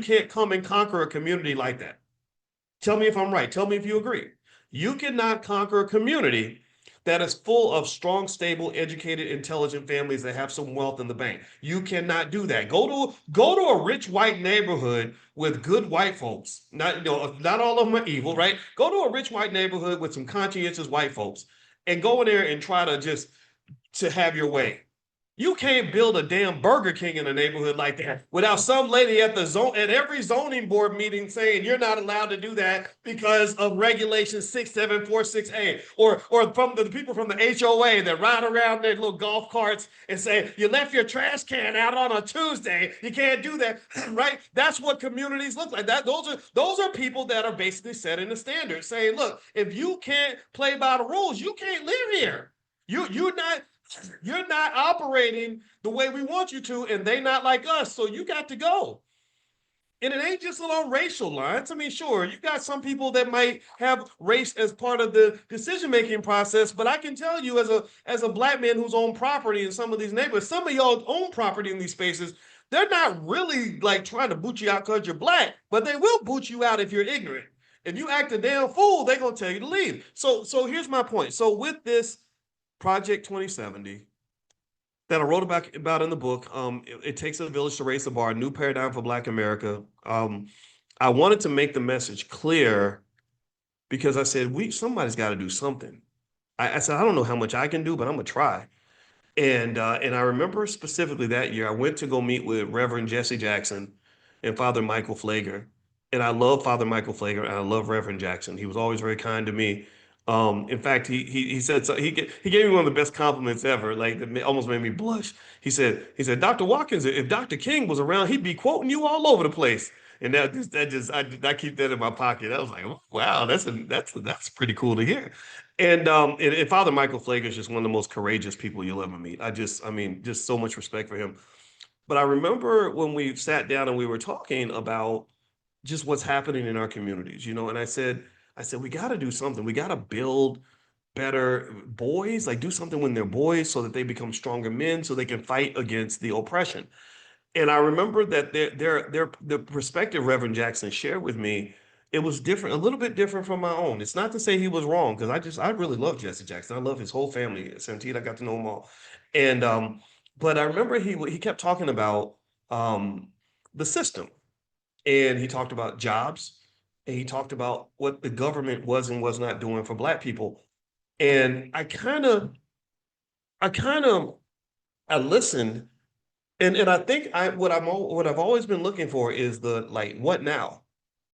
can't come and conquer a community like that. Tell me if I'm right. Tell me if you agree. You cannot conquer a community that is full of strong, stable, educated, intelligent families that have some wealth in the bank. You cannot do that. Go to a rich white neighborhood with good white folks. Not all of them are evil, right? Go to a rich white neighborhood with some conscientious white folks and go in there and try to just to have your way. You can't build a damn Burger King in a neighborhood like that without some lady at every zoning board meeting saying you're not allowed to do that because of regulation 6746A, or from the people from the HOA that ride around their little golf carts and say you left your trash can out on a Tuesday, you can't do that, right? That's what communities look like. Those are people that are basically setting the standard, saying, look, if you can't play by the rules, you can't live here. You're not operating the way we want you to, and they not like us, so you got to go. And it ain't just along racial lines. I mean, sure, you got some people that might have race as part of the decision-making process, but I can tell you as a black man who's owned property in some of these neighborhoods, some of y'all own property in these spaces, they're not really like trying to boot you out because you're black, but they will boot you out if you're ignorant. If you act a damn fool, they're gonna tell you to leave. So here's my point. So with this Project 2070 that I wrote about in the book. It takes a village to raise the bar, new paradigm for Black America. I wanted to make the message clear because I said somebody's got to do something. I said I don't know how much I can do, but I'm gonna try. And I remember specifically that year I went to go meet with Reverend Jesse Jackson and Father Michael Flager. And I love Father Michael Flager and I love Reverend Jackson. He was always very kind to me. In fact, he said so, he gave me one of the best compliments ever. Like that almost made me blush. He said Dr. Watkins, if Dr. King was around, he'd be quoting you all over the place. And I keep that in my pocket. I was like, wow, that's pretty cool to hear. And Father Michael Flager is just one of the most courageous people you'll ever meet. I mean, just so much respect for him. But I remember when we sat down and we were talking about just what's happening in our communities, and I said, we got to do something. We got to build better boys, like do something when they're boys so that they become stronger men so they can fight against the oppression. And I remember that the perspective Reverend Jackson shared with me, it was different, a little bit different from my own. It's not to say he was wrong, because I really love Jesse Jackson. I love his whole family. Santita, I got to know them all. And but I remember he kept talking about um the system, and he talked about jobs, and he talked about what the government was and was not doing for Black people. And I kind of I listened, and I think what I've always been looking for is the like what now?